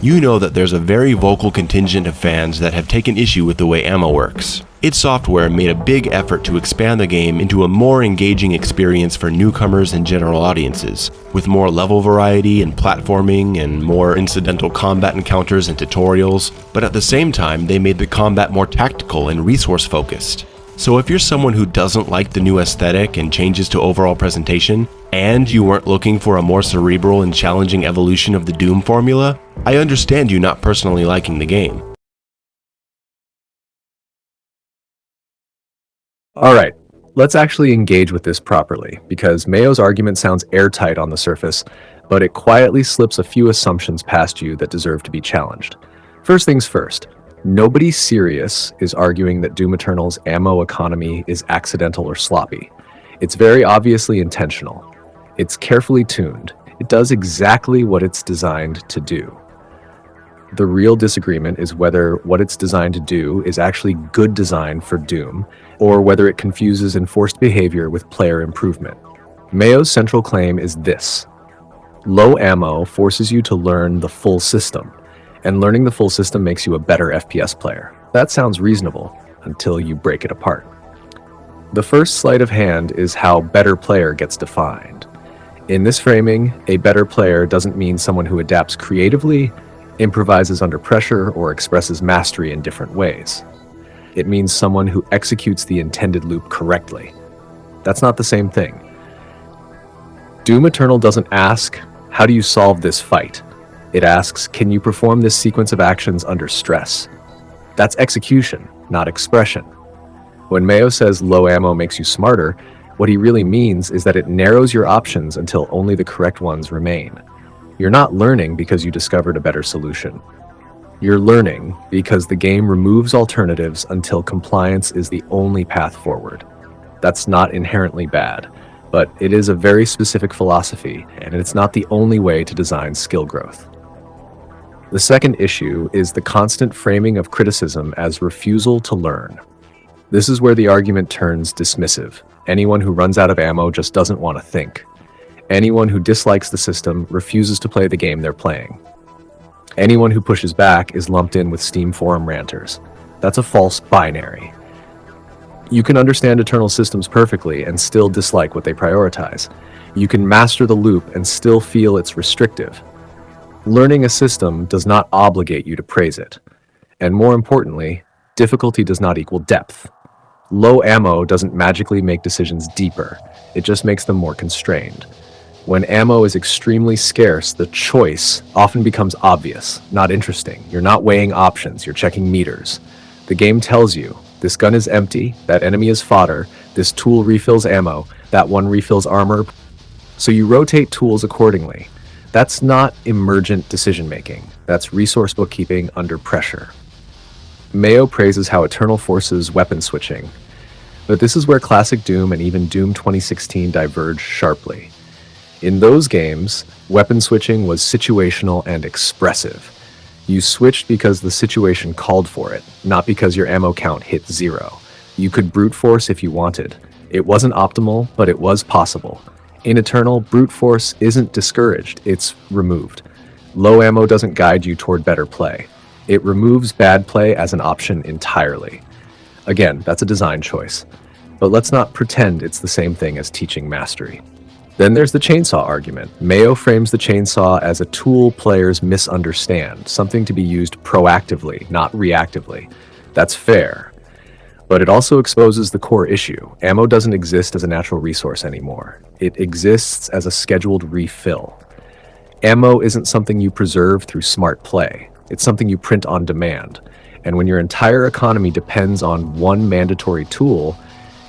you know that there's a very vocal contingent of fans that have taken issue with the way ammo works. id Software made a big effort to expand the game into a more engaging experience for newcomers and general audiences, with more level variety and platforming and more incidental combat encounters and tutorials, but at the same time they made the combat more tactical and resource focused. So if you're someone who doesn't like the new aesthetic and changes to overall presentation, and you weren't looking for a more cerebral and challenging evolution of the Doom formula, I understand you not personally liking the game. Alright, let's actually engage with this properly, because Mayo's argument sounds airtight on the surface, but it quietly slips a few assumptions past you that deserve to be challenged. First things first, nobody serious is arguing that Doom Eternal's ammo economy is accidental or sloppy. It's very obviously intentional. It's carefully tuned. It does exactly what it's designed to do. The real disagreement is whether what it's designed to do is actually good design for Doom, or whether it confuses enforced behavior with player improvement. Mayo's central claim is this: low ammo forces you to learn the full system, and learning the full system makes you a better FPS player. That sounds reasonable until you break it apart. The first sleight of hand is how better player gets defined. In this framing, a better player doesn't mean someone who adapts creatively, improvises under pressure, or expresses mastery in different ways. It means someone who executes the intended loop correctly. That's not the same thing. Doom Eternal doesn't ask, how do you solve this fight? It asks, can you perform this sequence of actions under stress? That's execution, not expression. When Mayo says low ammo makes you smarter, what he really means is that it narrows your options until only the correct ones remain. You're not learning because you discovered a better solution. You're learning because the game removes alternatives until compliance is the only path forward. That's not inherently bad, but it is a very specific philosophy, and it's not the only way to design skill growth. The second issue is the constant framing of criticism as refusal to learn. This is where the argument turns dismissive. Anyone who runs out of ammo just doesn't want to think. Anyone who dislikes the system refuses to play the game they're playing. Anyone who pushes back is lumped in with Steam forum ranters. That's a false binary. You can understand Eternal systems perfectly and still dislike what they prioritize. You can master the loop and still feel it's restrictive. Learning a system does not obligate you to praise it. And more importantly, difficulty does not equal depth. Low ammo doesn't magically make decisions deeper, it just makes them more constrained. When ammo is extremely scarce, the choice often becomes obvious, not interesting. You're not weighing options, you're checking meters. The game tells you, this gun is empty, that enemy is fodder, this tool refills ammo, that one refills armor, so you rotate tools accordingly. That's not emergent decision-making, that's resource bookkeeping under pressure. Mayo praises how Eternal forces weapon switching, but this is where classic Doom and even Doom 2016 diverge sharply. In those games, weapon switching was situational and expressive. You switched because the situation called for it, not because your ammo count hit 0. You could brute force if you wanted. It wasn't optimal, but it was possible. In Eternal, brute force isn't discouraged, it's removed. Low ammo doesn't guide you toward better play. It removes bad play as an option entirely. Again, that's a design choice. But let's not pretend it's the same thing as teaching mastery. Then there's the chainsaw argument. Mayo frames the chainsaw as a tool players misunderstand, something to be used proactively, not reactively. That's fair. But it also exposes the core issue. Ammo doesn't exist as a natural resource anymore. It exists as a scheduled refill. Ammo isn't something you preserve through smart play. It's something you print on demand. And when your entire economy depends on one mandatory tool,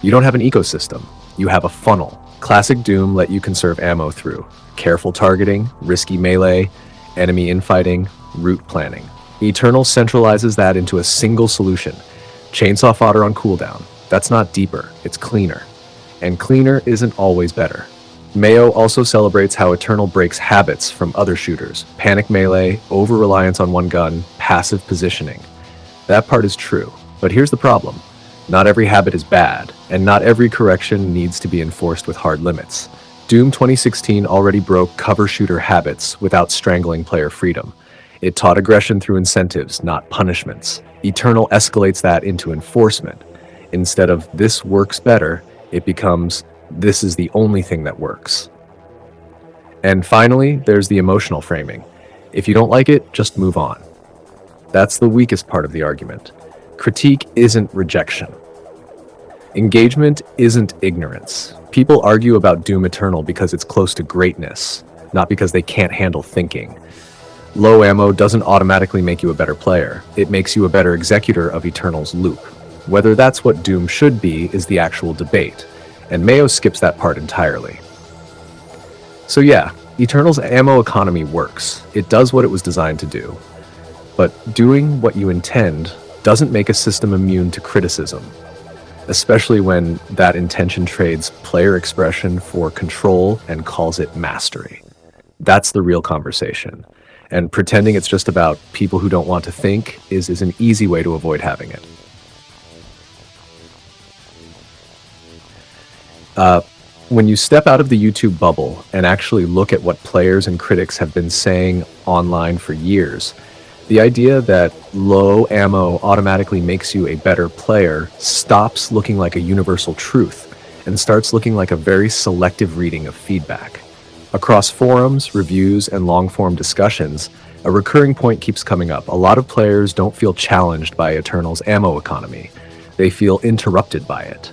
you don't have an ecosystem. You have a funnel. Classic Doom let you conserve ammo through careful targeting, risky melee, enemy infighting, route planning. Eternal centralizes that into a single solution. Chainsaw fodder on cooldown. That's not deeper, it's cleaner. And cleaner isn't always better. Mayo also celebrates how Eternal breaks habits from other shooters. Panic melee, over-reliance on one gun, passive positioning. That part is true, but here's the problem. Not every habit is bad, and not every correction needs to be enforced with hard limits. Doom 2016 already broke cover shooter habits without strangling player freedom. It taught aggression through incentives, not punishments. Eternal escalates that into enforcement. Instead of "this works better," it becomes "this is the only thing that works." And finally, there's the emotional framing. If you don't like it, just move on. That's the weakest part of the argument. Critique isn't rejection. Engagement isn't ignorance. People argue about Doom Eternal because it's close to greatness, not because they can't handle thinking. Low ammo doesn't automatically make you a better player. It makes you a better executor of Eternal's loop. Whether that's what Doom should be is the actual debate, and Mayo skips that part entirely. So yeah, Eternal's ammo economy works. It does what it was designed to do. But doing what you intend doesn't make a system immune to criticism, especially when that intention trades player expression for control and calls it mastery. That's the real conversation. And pretending it's just about people who don't want to think is an easy way to avoid having it. When you step out of the YouTube bubble and actually look at what players and critics have been saying online for years, the idea that low ammo automatically makes you a better player stops looking like a universal truth and starts looking like a very selective reading of feedback. Across forums, reviews, and long-form discussions, a recurring point keeps coming up. A lot of players don't feel challenged by Eternal's ammo economy. They feel interrupted by it.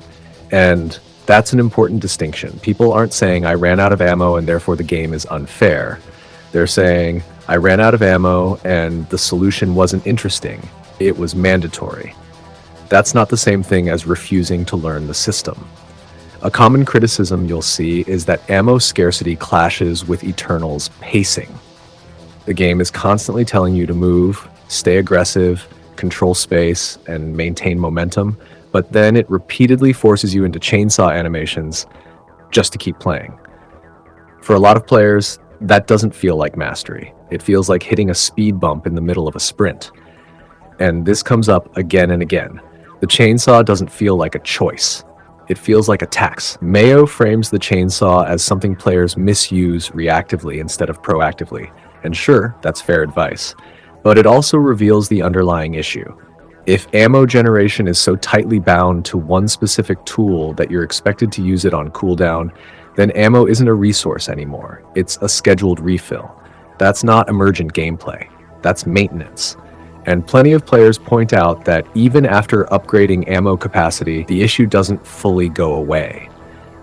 And that's an important distinction. People aren't saying, "I ran out of ammo and therefore the game is unfair." They're saying, "I ran out of ammo and the solution wasn't interesting. It was mandatory." That's not the same thing as refusing to learn the system. A common criticism you'll see is that ammo scarcity clashes with Eternal's pacing. The game is constantly telling you to move, stay aggressive, control space, and maintain momentum, but then it repeatedly forces you into chainsaw animations just to keep playing. For a lot of players, that doesn't feel like mastery. It feels like hitting a speed bump in the middle of a sprint. And this comes up again and again. The chainsaw doesn't feel like a choice. It feels like a tax. Mayo frames the chainsaw as something players misuse reactively instead of proactively. And sure, that's fair advice. But it also reveals the underlying issue. If ammo generation is so tightly bound to one specific tool that you're expected to use it on cooldown, then ammo isn't a resource anymore. It's a scheduled refill. That's not emergent gameplay. That's maintenance. And plenty of players point out that even after upgrading ammo capacity, the issue doesn't fully go away.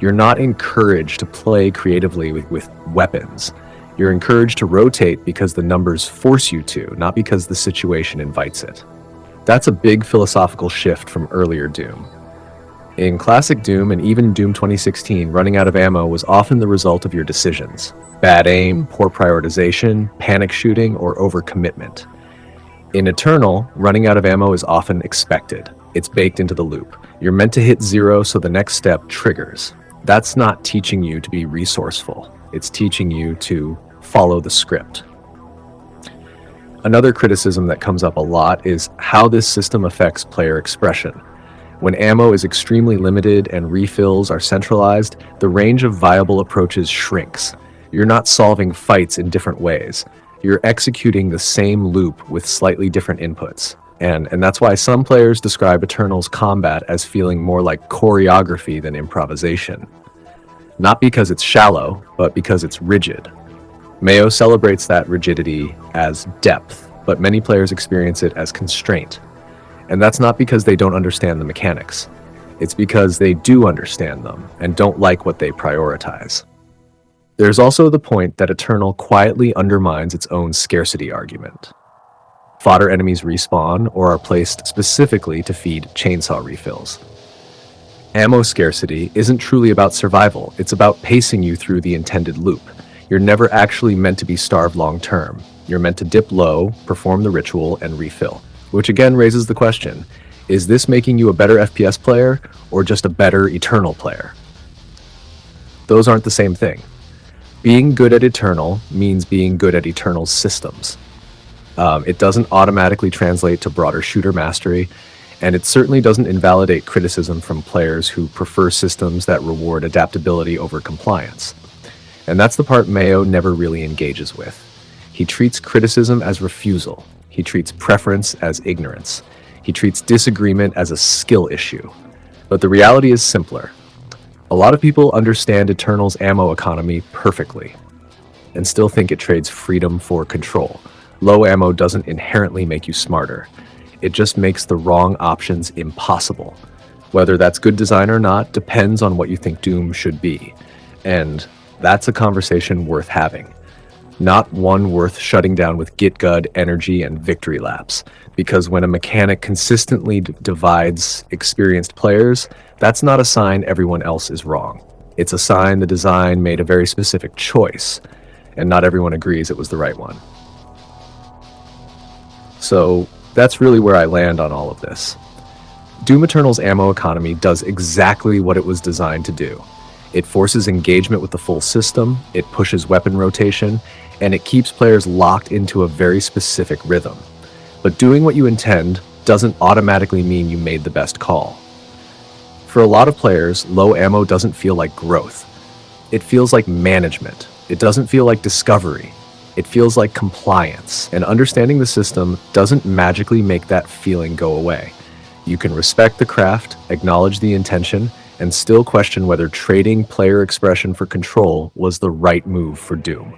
You're not encouraged to play creatively with weapons. You're encouraged to rotate because the numbers force you to, not because the situation invites it. That's a big philosophical shift from earlier Doom. In classic Doom and even Doom 2016, running out of ammo was often the result of your decisions. Bad aim, poor prioritization, panic shooting, or overcommitment. In Eternal, running out of ammo is often expected. It's baked into the loop. You're meant to hit 0 so the next step triggers. That's not teaching you to be resourceful. It's teaching you to follow the script. Another criticism that comes up a lot is how this system affects player expression. When ammo is extremely limited and refills are centralized, the range of viable approaches shrinks. You're not solving fights in different ways. You're executing the same loop with slightly different inputs. And that's why some players describe Eternal's combat as feeling more like choreography than improvisation. Not because it's shallow, but because it's rigid. Mayo celebrates that rigidity as depth, but many players experience it as constraint. And that's not because they don't understand the mechanics. It's because they do understand them and don't like what they prioritize. There's also the point that Eternal quietly undermines its own scarcity argument. Fodder enemies respawn or are placed specifically to feed chainsaw refills. Ammo scarcity isn't truly about survival, it's about pacing you through the intended loop. You're never actually meant to be starved long term. You're meant to dip low, perform the ritual, and refill. Which again raises the question, is this making you a better FPS player or just a better Eternal player? Those aren't the same thing. Being good at Eternal means being good at Eternal's systems. It doesn't automatically translate to broader shooter mastery, and it certainly doesn't invalidate criticism from players who prefer systems that reward adaptability over compliance. And that's the part Mayo never really engages with. He treats criticism as refusal. He treats preference as ignorance. He treats disagreement as a skill issue. But the reality is simpler. A lot of people understand Eternal's ammo economy perfectly and still think it trades freedom for control. Low ammo doesn't inherently make you smarter. It just makes the wrong options impossible. Whether that's good design or not depends on what you think Doom should be. And that's a conversation worth having. Not one worth shutting down with git gud, energy, and victory laps. Because when a mechanic consistently divides experienced players, that's not a sign everyone else is wrong. It's a sign the design made a very specific choice, and not everyone agrees it was the right one. So that's really where I land on all of this. Doom Eternal's ammo economy does exactly what it was designed to do. It forces engagement with the full system, it pushes weapon rotation, and it keeps players locked into a very specific rhythm. But doing what you intend doesn't automatically mean you made the best call. For a lot of players, low ammo doesn't feel like growth. It feels like management. It doesn't feel like discovery. It feels like compliance. And understanding the system doesn't magically make that feeling go away. You can respect the craft, acknowledge the intention, and still question whether trading player expression for control was the right move for Doom.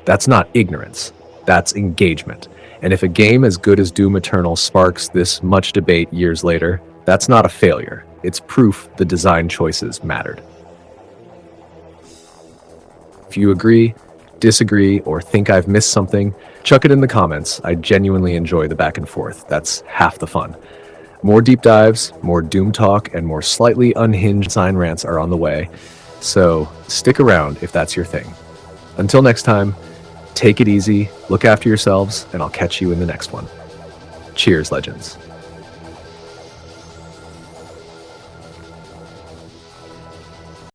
That's not ignorance, that's engagement. And if a game as good as Doom Eternal sparks this much debate years later, that's not a failure. It's proof the design choices mattered. If you agree, disagree, or think I've missed something, chuck it in the comments. I genuinely enjoy the back and forth. That's half the fun. More deep dives, more Doom talk, and more slightly unhinged design rants are on the way, so stick around if that's your thing. Until next time, take it easy, look after yourselves, and I'll catch you in the next one. Cheers, legends.